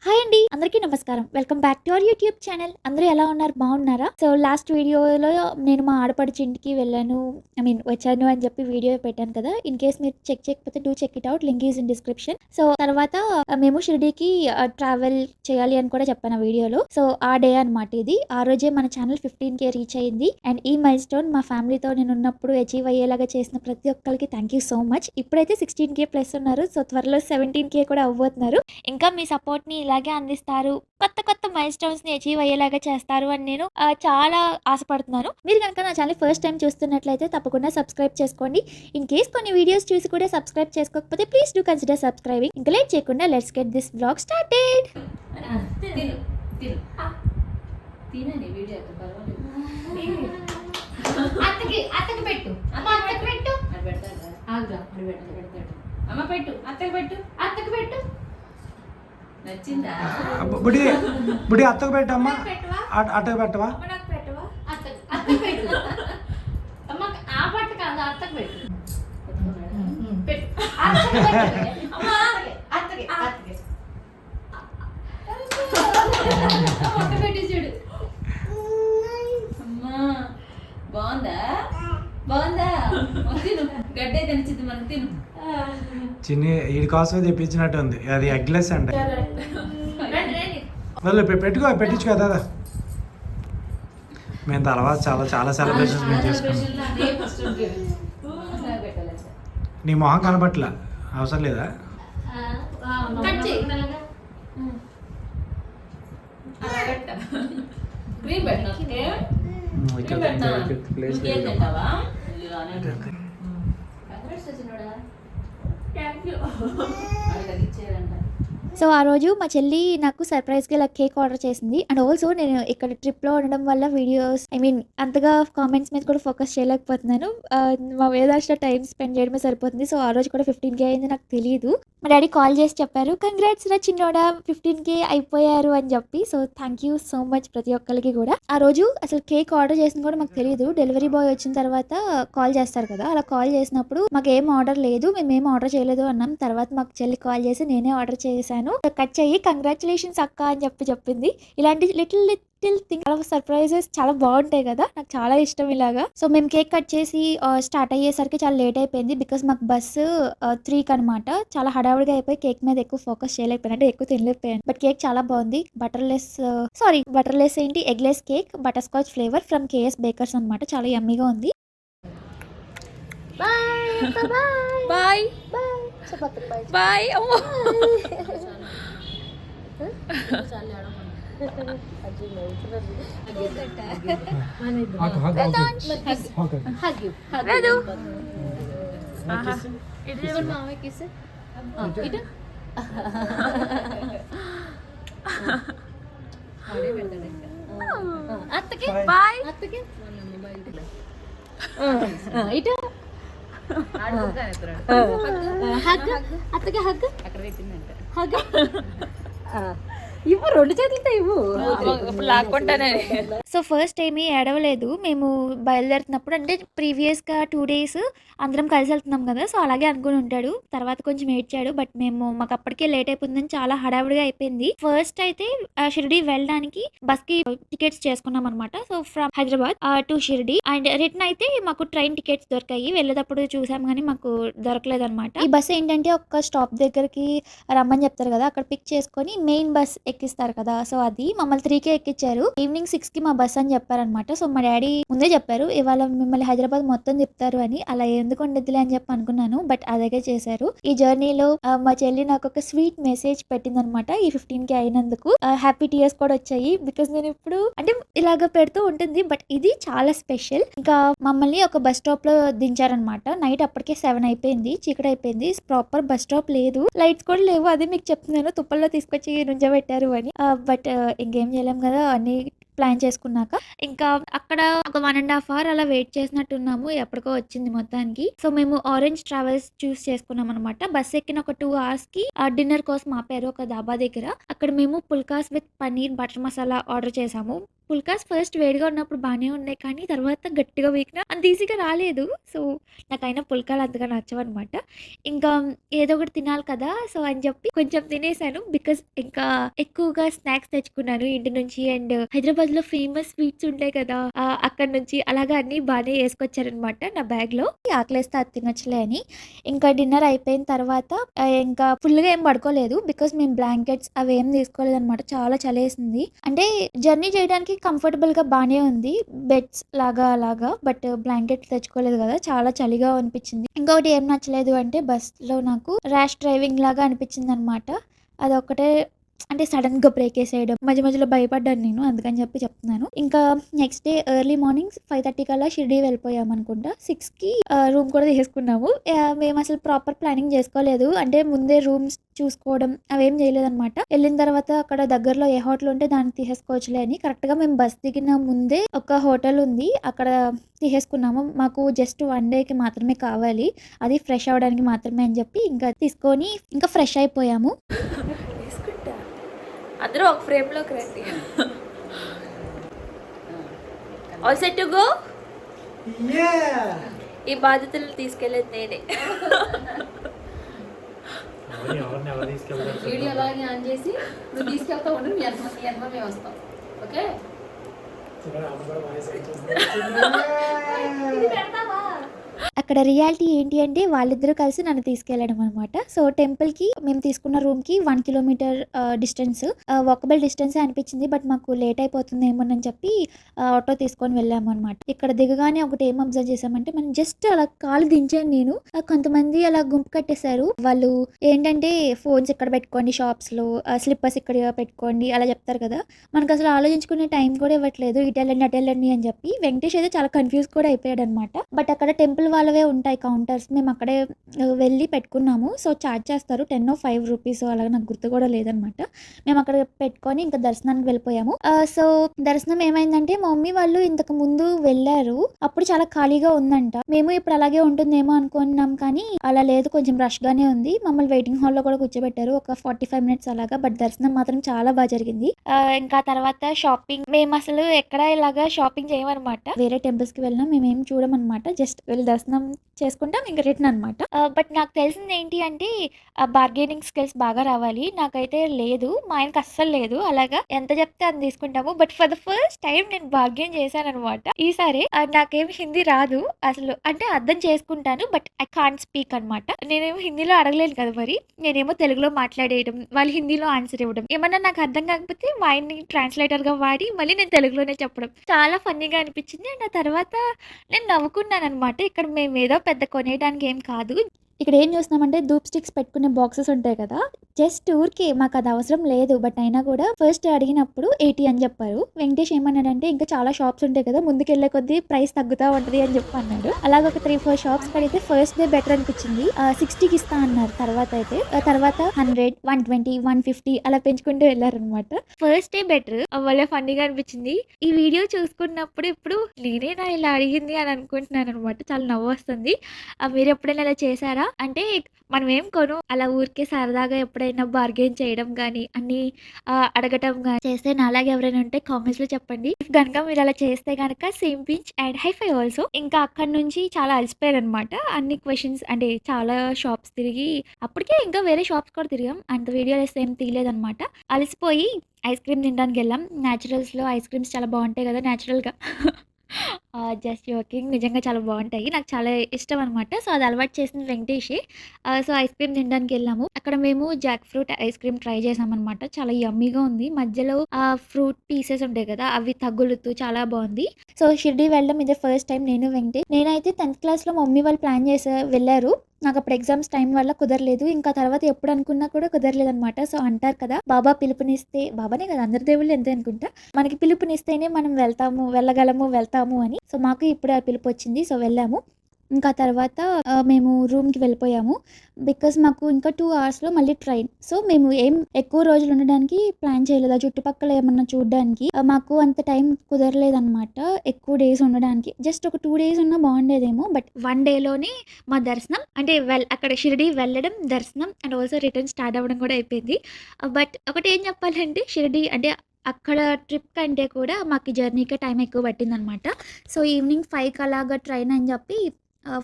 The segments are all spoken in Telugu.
హాయ్ అండి, అందరికీ నమస్కారం. Welcome back to our YouTube channel. అందరూ ఎలా ఉన్నారు? బాగున్నారా? సో లాస్ట్ వీడియోలో నేను మా ఆడపడుచు ఇంటికి వెళ్ళాను, వచ్చాను అని చెప్పి వీడియో పెట్టాను కదా. ఇన్ కేస్ మీరు చెక్ చేయకపోతే do check it out, link is in description. So తర్వాత మేము షిరిడీకి ట్రావెల్ చేయాలి అని కూడా చెప్పాను ఆ వీడియోలో. సో ఆ డే అనమాట ఇది. ఆ రోజే మన ఛానల్ 15K రీచ్ అయింది. అండ్ ఈ మైల్ స్టోన్ మా ఫ్యామిలీతో నేను ఉన్నప్పుడు అచీవ్ అయ్యేలాగా చేసిన ప్రతి ఒక్కరికి థ్యాంక్ యూ సో మచ్. ఇప్పుడైతే 16K ప్లస్ ఉన్నారు. సో త్వరలో 17K కూడా అవ్వబోతున్నారు. ఇంకా మీ సపోర్ట్ ని ఇలాగే అందిస్తారు, కొత్త కొత్త మైల్ స్టోన్స్ ని అచీవ్ అయ్యేలాగా చేస్తారు అని నేను చాలా ఆశపడుతున్నాను. మీరు కనుక నా ఛానల్ ఫస్ట్ టైం చూస్తున్నట్లయితే తప్పకుండా సబ్స్క్రైబ్ చేసుకోండి. ఇన్ కేస్ కొన్ని వీడియోస్ చూసి కూడా సబ్స్క్రైబ్ చేసుకోకపోతే ప్లీజ్ డూ కన్సిడర్ సబ్స్క్రైబింగ్. ఇంకా లేట్ చేయకుండా let's get this vlog started. బుడి బుడి అత్తకు పెట్టమ్మా, అట్టకు పెట్టవా? బాగుందా? బాగుందా? తిను, గడ్డే తినిచిద్ది, మనం తిను. చిన్ని వీడి కోసమే తెప్పించినట్టు ఉంది. అది ఎగ్లెస్ అండి. పెట్టించు కదా. మేము తర్వాత చాలా చాలా సెలబ్రేషన్స్ మేము చేసుకున్నాం. నీ మొహం కనపట్ల, అవసరం లేదా? సో ఆ రోజు మా చెల్లి నాకు సర్ప్రైజ్గా ఇలా కేక్ ఆర్డర్ చేసింది. అండ్ ఆల్సో నేను ఇక్కడ ట్రిప్లో ఉండడం వల్ల వీడియోస్ అంతగా కామెంట్స్ మీద కూడా ఫోకస్ చేయలేకపోతున్నాను. మా వేదాశ్ర టైం స్పెండ్ చేయడమే సరిపోతుంది. సో ఆ రోజు కూడా 15K అయింది, నాకు తెలియదు. మా డాడీ కాల్ చేసి చెప్పారు, కంగ్రాట్స్ రా చిన్నోడా, 15K అయిపోయారు అని చెప్పి. So thank you so much ప్రతి ఒక్కరికి కూడా. ఆ రోజు అసలు కేక్ ఆర్డర్ చేసింది కూడా మాకు తెలియదు. డెలివరీ బాయ్ వచ్చిన తర్వాత కాల్ చేస్తారు కదా, అలా కాల్ చేసినప్పుడు మాకు ఏం ఆర్డర్ లేదు, మేమేం ఆర్డర్ చేయలేదు అన్నాం. తర్వాత మాకు చెల్లి కాల్ చేసి నేనే ఆర్డర్ చేశాను, కట్ చెయ్యి, కంగ్రాచులేషన్స్ అక్క అని చెప్పింది. ఇలాంటి లిటిల్ థింగ్, సర్ప్రైజెస్ చాలా బాగుంటాయి కదా, నాకు చాలా ఇష్టం ఇలాగా. సో మేము కేక్ కట్ చేసి స్టార్ట్ అయ్యేసరికి చాలా లేట్ అయిపోయింది. బికాస్ మాకు బస్సు 3కి అనమాట. చాలా హడావుడిగా అయిపోయి కేక్ మీద ఎక్కువ ఫోకస్ చేయలేకపోయాను, అంటే ఎక్కువ తినలేకపోయాను. బట్ కేక్ చాలా బాగుంది. బటర్లెస్ ఏంటి, eggless cake, butterscotch flavour from KS bakers అనమాట. చాలా యమ్మీగా ఉంది. Bye bye. అత్తకి బాయ్. అత్తకి ఇటు అత్తకి హగ్ హగ్ ఇవ్వు, 2 చేతులతో ఇవ్వు, లాక్కుంటానని. సో ఫస్ట్ ఏమీ ఏడవలేదు. మేము బయలుదేరుతున్నప్పుడు, అంటే ప్రీవియస్గా 2 days అందరం కలిసి వెళ్తున్నాం కదా, సో అలాగే అనుకుని ఉంటాడు. తర్వాత కొంచెం ఏడ్చాడు. బట్ మాకు అప్పటికే లేట్ అయిపోయిందని చాలా హడావుడిగా అయిపోయింది. ఫస్ట్ అయితే షిరిడి వెళ్ళడానికి బస్కి టికెట్స్ చేసుకున్నాం అనమాట. So from Hyderabad to Shirdi. And return అయితే మాకు ట్రైన్ టికెట్స్ దొరికాయి. వెళ్ళేటప్పుడు చూసాం కానీ మాకు దొరకలేదు అనమాట. ఈ బస్ ఏంటంటే ఒక స్టాప్ దగ్గరికి రమ్మని చెప్తారు కదా, అక్కడ పిక్ చేసుకొని మెయిన్ బస్ ఎక్కిస్తారు కదా. సో అది మమ్మల్ని 3K ఎక్కించారు. ఈవినింగ్ 6కి మా బస్ అని చెప్పారనమాట. సో మా డాడీ ముందే చెప్పారు, ఇవాళ మిమ్మల్ని హైదరాబాద్ మొత్తం తిప్పుతారు అని. అలా ఎందుకు ఉండదులే అని చెప్పి అనుకున్నాను, బట్ అదే చేశారు. ఈ జర్నీలో మా చెల్లి నాకు ఒక స్వీట్ మెసేజ్ పెట్టిందనమాట. ఈ 15K అయినందుకు హ్యాపీ టీయర్స్ కూడా వచ్చాయి. బికాస్ నేను ఇప్పుడు అంటే ఇలాగ పెడుతూ ఉంటుంది, బట్ ఇది చాలా స్పెషల్. ఇంకా మమ్మల్ని ఒక బస్ స్టాప్ లో దించారనమాట. నైట్ అప్పటికే 7 అయిపోయింది, చీకటి అయిపోయింది. ప్రాపర్ బస్ స్టాప్ లేదు, లైట్స్ కూడా లేవు. అదే మీకు చెప్తున్నాను, తుప్పల్లో తీసుకొచ్చి నుంచోబెట్టారు అని. బట్ ఇంకేం చేయలేం కదా, అన్ని ప్లాన్ చేసుకున్నాక. ఇంకా అక్కడ ఒక 1.5 hour అలా వెయిట్ చేసినట్టున్నాము. ఎప్పటికో వచ్చింది మొత్తానికి. సో మేము ఆరెంజ్ ట్రావెల్స్ చూస్ చేసుకున్నాం అనమాట. బస్ ఎక్కిన ఒక 2 hours కి డిన్నర్ కోసం ఆపారు ఒక దాబా దగ్గర. అక్కడ మేము phulkas with paneer butter masala order చేసాము. పుల్కాస్ ఫస్ట్ వేడిగా ఉన్నప్పుడు బానే ఉన్నాయి. కానీ తర్వాత గట్టిగా ఉడికినా అంత ఈజీగా రాలేదు. సో, నాకైనా పుల్కాలు అంతగా నచ్చవనమాట. ఇంకా ఏదో ఒకటి తినాలి కదా! సో, అని చెప్పి కొంచెం తినేసాను. బికాజ్ ఇంకా ఎక్కువగా స్నాక్స్ తెచ్చుకున్నాను ఇంటి నుంచి. అండ్ హైదరాబాద్‌లో ఫేమస్ స్వీట్స్ ఉంటాయి కదా! అక్కడి నుంచి అలాగా అన్నీ బానే యేసుకొచ్చారనమాట నా బ్యాగ్‌లో. ఆకలేస్తే అది తినొచ్చులే అని. ఇంకా డిన్నర్ అయిపోయిన తర్వాత ఇంకా ఫుల్‌గా ఏం పడుకోలేదు. బికాజ్ మేము బ్లాంకెట్స్ అవేం తీసుకోలేదనమాట. చాలా చలేసింది. అంటే జర్నీ చేయడానికి కంఫర్టబుల్‌గా బానే ఉంది. బెడ్స్ లాగా అలాగా. బట్ బ్లాంకెట్లు తెచ్చుకోలేదు కదా! చాలా చలిగా అనిపించింది. ఇంకొకటి ఏం నచ్చలేదు అంటే బస్‌లో నాకు ర్యాష్ డ్రైవింగ్ లాగా అనిపించిందనమాట. అదొక్కటే అంటే సడెన్‌గా బ్రేకేసేయడం. మధ్య మధ్యలో భయపడ్డాను నేను. అందుకని చెప్పి చెప్తున్నాను. ఇంకా నెక్స్ట్ డే ఎర్లీ మార్నింగ్ 5:30 కల్లా షిరిడీ వెళ్ళిపోయామనుకుంటా. 6కి రూమ్ కూడా తీసేసుకున్నాము. మేమసలు ప్రాపర్ ప్లానింగ్ చేసుకోలేదు. అంటే ముందే రూమ్స్ చూసుకోవడం అవేం చేయలేదనమాట. వెళ్ళిన తర్వాత అక్కడ దగ్గరలో ఏ హోటల్ ఉంటే దాన్ని తీసేసుకోవచ్చులే అని కరెక్ట్‌గా మేము బస్ దిగిన ముందే ఒక హోటల్ ఉంది. అక్కడ తీసేసుకున్నాము. మాకు జస్ట్ 1 డేకి మాత్రమే కావాలి. అది ఫ్రెష్ అవ్వడానికి మాత్రమే అని చెప్పి ఇంకా తీసుకొని ఇంకా ఫ్రెష్ అయిపోయాము. తీసుకుంటా. అందరూ ఒక ఫ్రేమ్‌లోకి రండి. All set to go? ఈ బాధ్యతలు తీసుకెళ్ళేది నేనే. ఎవరు తీసుకెళ్తారు? వీడియో అలాగే ఆన్ చేసి నువ్వు తీసుకెళ్తా ఉండు, మీ అమ్మ మేము వస్తాం. ఓకే? అక్కడ రియాలిటీ ఏంటి అంటే వాళ్ళిద్దరూ కలిసి నన్ను తీసుకెళ్ళడం అనమాట. సో, టెంపుల్‌కి మేము తీసుకున్న రూమ్‌కి 1 కిలోమీటర్ డిస్టెన్స్. వాకబుల్ డిస్టెన్సే అనిపించింది. బట్ మాకు లేట్ అయిపోతుందేమోనని చెప్పి ఆటో తీసుకొని వెళ్ళామనమాట. ఇక్కడ దిగగానే ఒకటి ఏం అబ్జర్వ్ చేశామంటే మనం జస్ట్ అలా కాలు దించాను నేను. కొంతమంది అలా గుంపు కట్టేశారు. వాళ్ళు ఏంటంటే ఫోన్స్ ఇక్కడ పెట్టుకోండి షాప్స్‌లో, స్లిప్పర్స్ ఇక్కడ పెట్టుకోండి అలా చెప్తారు కదా! మనకసలు ఆలోచించుకునే టైం కూడా ఇవ్వట్లేదు. ఇటెళ్ళండి, అటెళ్ళండి అని చెప్పి. వెంకటేష్ అయితే చాలా కన్‌ఫ్యూజ్ కూడా అయిపోయాడనమాట. బట్ అక్కడ టెంపుల్ వాళ్ళవే ఉంటాయి కౌంటర్స్. మేము అక్కడే వెళ్ళి పెట్టుకున్నాము. సో, చార్జ్ చేస్తారు. 10 5 రూపీస్ అలాగా నాకు గుర్తు కూడా లేదనమాట. మేము అక్కడ పెట్టుకొని ఇంకా దర్శనానికి వెళ్ళిపోయాము. సో, దర్శనం ఏమైందంటే మా మమ్మీ వాళ్ళు ఇంతకు ముందు వెళ్ళారు. అప్పుడు చాలా ఖాళీగా ఉందంట. మేము ఇప్పుడు అలాగే ఉంటుందేమో అనుకున్నాం కానీ అలా లేదు. కొంచెం రష్‌గానే ఉంది. మమ్మల్ని వెయిటింగ్ హాల్‌లో కూడా కూర్చోబెట్టారు. ఒక 45 మినిట్స్ అలాగా. బట్ దర్శనం మాత్రం చాలా బాగా జరిగింది. ఇంకా తర్వాత షాపింగ్ మేమసలు ఎక్కడ ఇలాగా షాపింగ్ చేయమనమాట. వేరే టెంపుల్స్‌కి వెళ్ళినా మేమేం చూడమనమాట. జస్ట్ వెళ్ళి దర్శనం చేసుకుంటాం. ఇంక రిటర్న్ అనమాట. బట్ నాకు తెలిసింది ఏంటి అంటే బార్గెనింగ్ స్కిల్స్ బాగా రావాలి. నాకైతే లేదు. మా ఆయనకి అస్సలు లేదు. అలాగా ఎంత చెప్తే అంత తీసుకుంటాము. But for the first time నేను బార్గెన్ చేశాననమాట. ఈసారి నాకేమి హిందీ రాదు అసలు. అంటే అర్థం చేసుకుంటాను. బట్ ఐ కాంట్ స్పీక్ అనమాట. నేనేమో హిందీలో అడగలేను కదా మరి. నేనేమో తెలుగులో మాట్లాడేయడం, వాళ్ళు హిందీలో ఆన్సర్ ఇవ్వడం. ఏమన్నా నాకు అర్థం కాకపోతే మా ఆయన్ని ట్రాన్స్లేటర్‌గా వాడి మళ్ళీ నేను తెలుగులోనే చెప్పడం. చాలా ఫన్నీగా అనిపించింది. అండ్ ఆ తర్వాత నేను నవ్వుకున్నాననమాట. ఇక్కడ మేమేదో పెద్ద కొనేయడానికి ఏం కాదు. ఇక్కడ ఏం చూస్తున్నామంటే ధూప్ స్టిక్స్ పెట్టుకునే బాక్సెస్ ఉంటాయి కదా! జస్ట్ ఊరికే మాకది అవసరం లేదు. బట్ అయినా కూడా ఫస్ట్ అడిగినప్పుడు 80 అని చెప్పారు. వెంకటేష్ ఏమన్నాడంటే ఇంకా చాలా షాప్స్ ఉంటాయి కదా! ముందుకెళ్ళే కొద్దీ ప్రైస్ తగ్గుతా ఉంటది అని చెప్పి అన్నాడు. అలాగ ఒక 3, 4 షాప్స్ కడిగితే ఫస్ట్ డే బెటర్ అనిపించింది. 60కి ఇస్తా అన్నారు తర్వాత అయితే. తర్వాత 100, 120, 150 అలా పెంచుకుంటూ వెళ్ళారనమాట. First day better. భలే ఫన్నీగా అనిపించింది. ఈ వీడియో చూసుకున్నప్పుడు ఇప్పుడు నేనేనా ఇలా అడిగింది అని అనుకుంటున్నాననమాట. చాలా నవ్వొస్తుంది. మీరు ఎప్పుడైనా ఇలా చేశారా? అంటే మనం ఏం కొను. అలా ఊరికే సరదాగా ఎప్పుడైనా బార్గెయిన్ చేయడం గానీ, అన్నీ అడగటం గానీ చేస్తే నాలాగా ఎవరైనా ఉంటే కామెంట్స్‌లో చెప్పండి. ఇఫ్ గనుక మీరు అలా చేస్తే గనక same pinch and high five also. ఇంకా అక్కడి నుంచి చాలా అలసిపోయాననమాట. అన్ని క్వెషన్స్ అంటే చాలా షాప్స్ తిరిగి అప్పటికే ఇంకా వేరే షాప్స్ కూడా తిరిగాం. అంత వీడియోస్ ఏం తీయలేదనమాట. అలసిపోయి ఐస్ క్రీమ్ తినడానికెళ్ళాం. న్యాచురల్స్‌లో ఐస్ క్రీమ్స్ చాలా బావుంటాయి కదా! న్యాచురల్‌గా. Just joking. నిజంగా చాలా బావుంటాయి. నాకు చాలా ఇష్టం అనమాట. సో, అది అలవాటు చేసింది వెంకటేషే. సో, ఐస్ క్రీమ్ తినడానికెళ్ళాము. అక్కడ మేము jackfruit ice cream try చేశామనమాట. చాలా యమ్మీగా ఉంది. మధ్యలో ఫ్రూట్ పీసెస్ ఉంటాయి కదా! అవి తగులుతూ చాలా బావుంది. సో, షిరిడీ వెళ్ళడం ఇదే ఫస్ట్ టైం నేను వెంకటేష్. నేనైతే 10థ్ క్లాస్‌లో మా మమ్మీ వాళ్ళు ప్లాన్ వెళ్లారు. నాకప్పుడు ఎగ్జామ్స్ టైం వల్ల కుదరలేదు. ఇంకా తర్వాత ఎప్పుడు అనుకున్నా కూడా కుదరలేదనమాట. సో, అంటారు కదా! బాబా పిలుపునిస్తే బాబానే కాదు అందరి దేవుళ్ళు అంతే అనుకుంటా. మనకి పిలుపునిస్తేనే మనం వెళ్ళగలము, వెళ్తాము అని. సో, మాకు ఇప్పుడే ఆ పిలుపొచ్చింది. సో, వెళ్ళాము. ఇంకా తర్వాత మేము రూమ్‌కి వెళ్ళిపోయాము. బికాజ్ మాకు ఇంకా 2 అవర్స్‌లో మళ్ళీ ట్రైన్. సో, మేము ఏం ఎక్కువ రోజులు ఉండడానికి ప్లాన్ చేయలేదు. ఆ చుట్టుపక్కల ఏమన్నా చూడ్డానికి. మాకు అంత టైం కుదరలేదనమాట. ఎక్కువ డేస్ ఉండడానికి. జస్ట్ ఒక 2 డేస్ ఉన్నా బాగుండేదేమో. బట్ 1 డేలోనే మా దర్శనం అంటే అక్కడ షిరిడీ వెళ్ళడం, దర్శనం అండ్ ఆల్సో రిటర్న్ స్టార్ట్ అవ్వడం కూడా అయిపోయింది. బట్ ఒకటి ఏం చెప్పాలంటే షిరిడీ అంటే అక్కడ ట్రిప్ కంటే కూడా మాకు జర్నీకే టైం ఎక్కువ పట్టిందనమాట. సో, ఈవినింగ్ 5కి అలాగా ట్రైన్ అని చెప్పి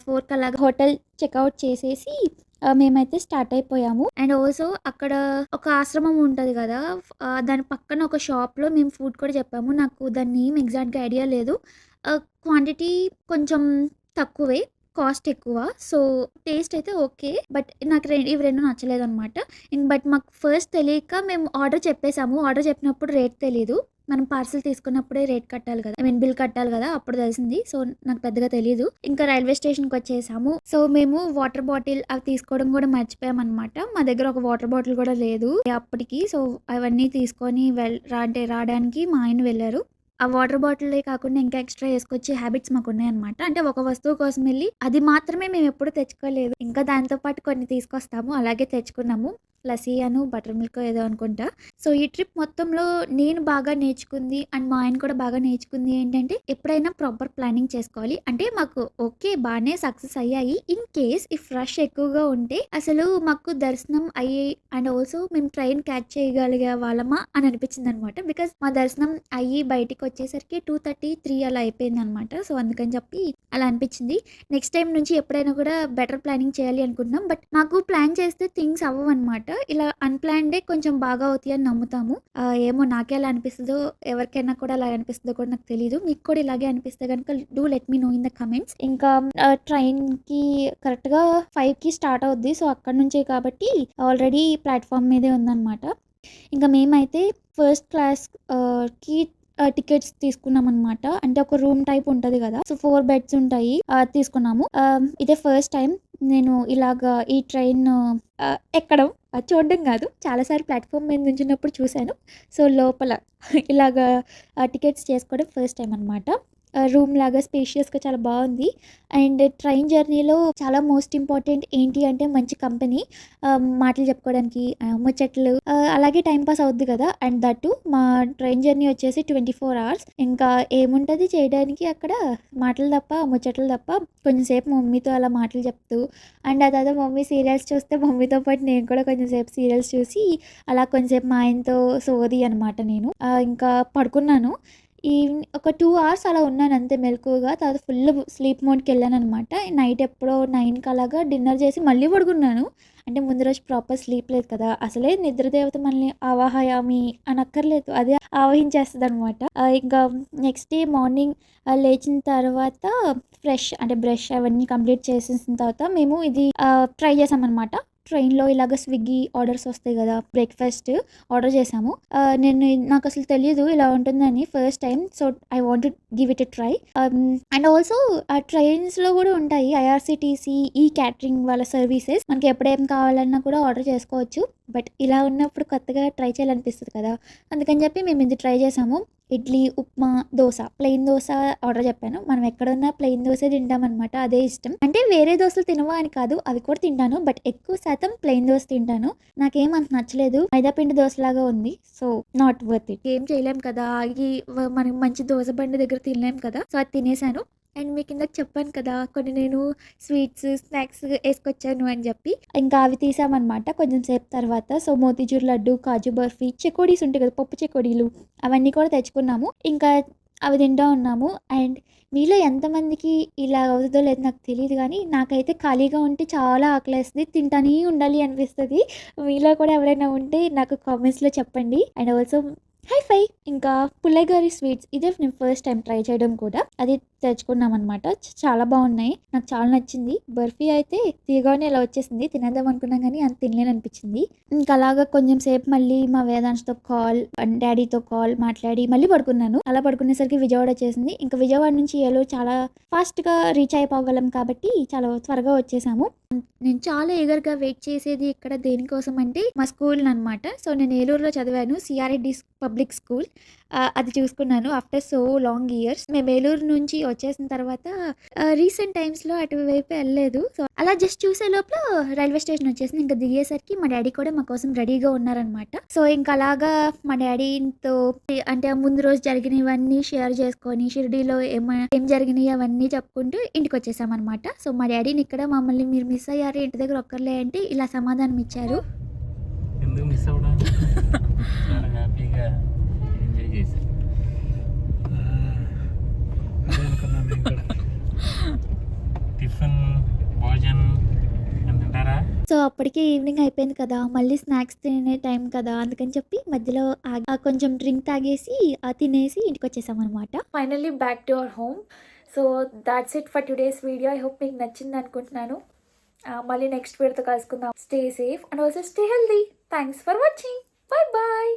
4కి అలాగా హోటల్ చెక్‌ఔట్ చేసేసి మేమైతే స్టార్ట్ అయిపోయాము. అండ్ ఆల్సో అక్కడ ఒక ఆశ్రమం ఉంటది గదా! దాని పక్కన ఒక షాప్‌లో మేము ఫుడ్ కూడా చెప్పాము. నాకు దాని నేమ్ ఎగ్జాక్ట్‌గా ఐడియా లేదు. క్వాంటిటీ కొంచెం తక్కువే. కాస్ట్ ఎక్కువ. సో, టేస్ట్ అయితే ఓకే. బట్ నాకు ఇవి 2 నచ్చలేదనమాట. బట్ మాకు ఫస్ట్ తెలియక మేము ఆర్డర్ చెప్పేసాము. ఆర్డర్ చెప్పినప్పుడు రేట్ తెలీదు. మనం పార్సెల్ తీసుకున్నప్పుడే రేట్ కట్టాలి కదా! ఐ మీన్ బిల్ కట్టాలి కదా! అప్పుడు తెలిసింది. సో, నాకు పెద్దగా తెలీదు. ఇంకా రైల్వే స్టేషన్‌కొచ్చేసాము. సో, మేము వాటర్ బాటిల్ అవి తీసుకోవడం కూడా మర్చిపోయామనమాట. మా దగ్గర ఒక వాటర్ బాటిల్ కూడా లేదు అప్పటికి. సో, అవన్నీ తీసుకొని రావడానికి మా ఆయన వెళ్లారు. ఆ వాటర్ బాటిలే కాకుండా ఇంకా ఎక్స్‌ట్రా ఏసుకొచ్చే హ్యాబిట్స్ మాకున్నాయనమాట. అంటే ఒక వస్తువు కోసం ఎళ్లి అది మాత్రమే మేమెప్పుడు తెచ్చుకోలేదు. ఇంకా దాంతో పాటు కొన్ని తీసుకొస్తాము. అలాగే తెచ్చుకున్నాము. లస్సీ బటర్ మిల్కో ఏదో అనుకుంటా. సో, ఈ ట్రిప్ మొత్తంలో నేను బాగా నేర్చుకుంది అండ్ మా ఆయన కూడా బాగా నేర్చుకుంది ఏంటంటే, ఎప్పుడైనా ప్రాపర్ ప్లానింగ్ చేసుకోవాలి. అంటే మాకు ఓకే. బానే సక్సెస్ అయ్యాయి. ఇన్ కేస్ ఇఫ్ రష్ ఎక్కువగా ఉంటే అసలు మాకు దర్శనం అయ్యి అండ్ ఆల్సో మేము ట్రైన్ క్యాచ్ చేయగలిగే వాళ్ళమా అని అనిపించిందనమాట. బికాజ్ మా దర్శనం అయ్యి బయటికొచ్చేసరికి 2:30, 3 అలా అయిపోయిందనమాట. సో, అందుకని చెప్పి అలా అనిపించింది. నెక్స్ట్ టైమ్ నుంచి ఎప్పుడైనా కూడా బెటర్ ప్లానింగ్ చేయాలి అనుకుంటున్నాం. బట్ మాకు ప్లాన్ చేస్తే థింగ్స్ అవ్వవనమాట. ఇలా అన్‌ప్లాన్డే కొంచెం బాగా అవుతాయని నమ్ముతాము. ఏమో నాకే అలా అనిపిస్తదో, ఎవరికైనా కూడా అలా అనిపిస్తదో కూడా నాకు తెలీదు. మీకు కూడా ఇలాగే అనిపిస్తే గనుక do let me know in the comments. ఇంకా ట్రైన్‌కి కరెక్ట్‌గా 5కి స్టార్ట్ అవుద్ది. సో, అక్కడి నుంచే కాబట్టి ఆల్రెడీ ప్లాట్‌ఫామ్ మీదే ఉందనమాట. ఇంకా మేమైతే ఫస్ట్ క్లాస్ కి టికెట్స్ తీసుకున్నామనమాట. అంటే ఒక రూమ్ టైప్ ఉంటది గదా! సో, 4 బెడ్స్ ఉంటాయి. తీసుకున్నాము. ఇదే ఫస్ట్ టైం నేను ఇలాగా ఈ ట్రైన్ ఎక్కడం. చూడడం గాదు. చాలా సార్లు ప్లాట్‌ఫామ్ మీద నుంచున్నప్పుడు చూసాను. సో, లోపల ఇలాగా టికెట్స్ చేసుకోవడం ఫస్ట్ టైం అనమాట. రూమ్ లాగా స్పేషియస్‌గా చాలా బావుంది. అండ్ ట్రైన్ జర్నీలో చాలా మోస్ట్ ఇంపార్టెంట్ ఏంటి అంటే మంచి కంపెనీ. మాటలు చెప్పుకోవడానికి ముచ్చట్లు అలాగే టైమ్ పాస్ అవుద్ది కదా! అండ్ దట్ టూ మా ట్రైన్ జర్నీ వచ్చేసి 24 అవర్స్. ఇంకా ఏముంటది చేయడానికి అక్కడ మాటలు తప్ప, ముచ్చట్లు తప్ప కొంచెం సేపు మమ్మీతో అలా మాటలు చెప్తూ అండ్ ఆ తర్వాత మమ్మీ సీరియల్స్ చూస్తే మమ్మీతో పాటు నేను కూడా కొంచెం సేపు సీరియల్స్ చూసి అలా కొంచెంసేపు మా ఆయనతో సోది అనమాట నేను. ఇంకా పడుకున్నాను. ఒక 2 అవర్స్ అలా ఉన్నాను అంతే మెలకువగా. తర్వాత ఫుల్ స్లీప్ మోడ్‌కెళ్ళాననమాట. నైట్ ఎప్పుడో 9కి అలాగా డిన్నర్ చేసి మళ్ళీ పడుకున్నాను. అంటే ముందు రోజు ప్రాపర్ స్లీప్ లేదు కదా! అసలే నిద్ర దేవత మనల్ని ఆవాహయామి అనక్కర్లేదు. అదే ఆవహించేస్తదనమాట. ఇంకా నెక్స్ట్ డే మార్నింగ్ లేచిన తర్వాత అంటే బ్రష్ అవన్నీ కంప్లీట్ చేసేసిన తర్వాత మేము ఇది ట్రై చేసామనమాట. ట్రైన్‌లో ఇలాగ స్విగ్గీ ఆర్డర్స్ వస్తాయి గదా! బ్రేక్‌ఫాస్ట్ ఆర్డర్ చేశాము. నాకు అసలు తెలీదు ఇలా ఉంటుందని first time. So, I want to give it a try. And also ట్రైన్స్‌లో కూడా ఉంటాయి ఐఆర్‌సీటీసీ, క్యాటరింగ్ వాళ్ళ సర్వీసెస్. మనకి ఎప్పుడేం కావాలన్నా కూడా ఆర్డర్ చేసుకోవచ్చు. బట్ ఇలా ఉన్నప్పుడు కొత్తగా ట్రై చేయాలనిపిస్తది కదా! అందుకని చెప్పి మేము ఇది ట్రై చేసాము. ఇడ్లీ, ఉప్మా, దోస. ప్లెయిన్ దోస ఆర్డర్ చెప్పాను. మనం ఎక్కడున్నా ప్లెయిన్ దోసే తింటామనమాట. అదే ఇష్టం. అంటే వేరే దోసలు తినవా అని కాదు. అవి కూడా తింటాను. బట్ ఎక్కువ శాతం ప్లెయిన్ దోస తింటాను. నాకేం అంత నచ్చలేదు. మైదా పిండి దోసలాగా ఉంది. So, not worth it. ఏం చేయలేం కదా! ఆగి మనం మంచి దోస బండి దగ్గర తినలేం కదా! సో, అది తినేసాను. అండ్ మీకు ఇందాక చెప్పాను కదా! కొన్ని నేను స్వీట్స్, స్నాక్స్ ఏసుకొచ్చాను అని చెప్పి. ఇంకా అవి తీసామనమాట కొంచెం సేపు తర్వాత. సో, మోతీచూర్ లడ్డు, కాజు బర్ఫీ, చెకోడీస్ ఉంటాయి కదా! పప్పు చెకోడీలు అవన్నీ కూడా తెచ్చుకున్నాము. ఇంకా అవి తింటా ఉన్నాము. అండ్ మీలో ఎంతమందికి ఇలా అవుతుందో లేదో నాకు తెలీదు గానీ, నాకైతే ఖాళీగా ఉంటే చాలా ఆకలేస్తది. తింటానే ఉండాలి అనిపిస్తది. మీలో కూడా ఎవరైనా ఉంటే నాకు కామెంట్స్‌లో చెప్పండి. అండ్ ఆల్సో హై-ఫై ఇంకా పుల్లైగారి స్వీట్స్ ఇదే నేను ఫస్ట్ టైం ట్రై చేయడం కూడా. అది తెచ్చుకున్నామనమాట. చాలా బాగున్నాయి. నాకు చాలా నచ్చింది. బర్ఫీ అయితే తీయగానే ఇలా వచ్చేసింది. తినేద్దాం అనుకున్నాం కానీ అంత తినలేననిపించింది. ఇంకా అలాగా కొంచెం సేపు మళ్ళీ మా వేదాంశ్‌తో డ్యాడీతో కాల్ మాట్లాడి మళ్ళీ పడుకున్నాను. అలా పడుకునేసరికి విజయవాడ వచ్చేసింది. ఇంకా విజయవాడ నుంచి ఏలూరు చాలా ఫాస్ట్‌గా రీచ్ అయిపోగలం కాబట్టి చాలా త్వరగా వచ్చేసాము. నేను చాలా ఈగర్‌గా వెయిట్ చేసేది ఇక్కడ దేనికోసం అంటే మా స్కూల్‌ననమాట. సో, నేను ఏలూరులో చదివాను. సిఆర్‌ఈడి పబ్లిక్ స్కూల్. అది చూసుకున్నాను ఆఫ్టర్ సో లాంగ్ ఇయర్స్. మేము ఏలూరు నుంచి వచ్చేసిన తర్వాత రీసెంట్ టైమ్స్‌లో అటువైపు వెళ్ళలేదు. సో, అలా జస్ట్ చూసే లోపల రైల్వే స్టేషన్ వచ్చేసింది. ఇంకా దిగేసరికి మా డ్యాడీ కూడా మా కోసం రెడీగా ఉన్నారనమాట. సో, ఇంకా అలాగా మా డ్యాడీతో అంటే ముందు రోజు జరిగినవన్నీ షేర్ చేసుకొని షిరిడీలో ఏం జరిగినాయి అవన్నీ చెప్పుకుంటూ ఇంటికి వచ్చేసామనమాట. సో, మా డ్యాడీని ఇక్కడ మమ్మల్ని మీరు మిస్ అయ్యారు ఇంటి దగ్గర ఒక్కర్లే అంటే ఇలా సమాధానం ఇచ్చారు. ఎందుకు మిస్ అవ్వడం? చాలా హ్యాపీగా చేశాను. అదే అనుకున్నాను నేను కూడా. టిఫిన్ భోజన్ తింటారా? సో అప్పటికే ఈవినింగ్ అయిపోయింది కదా, మళ్ళీ స్నాక్స్ తినే టైం కదా, అందుకని చెప్పి మధ్యలో కొంచెం డ్రింక్ తాగేసి తినేసి ఇంటికి వచ్చేసాం అనమాట. Finally back to our home. So that's it for today's video. I hope మీకు నచ్చింది అనుకుంటున్నాను. మళ్ళీ నెక్స్ట్ వీడియోతో కలుసుకుందాం. Stay safe and also stay healthy. Thanks for watching. Bye bye.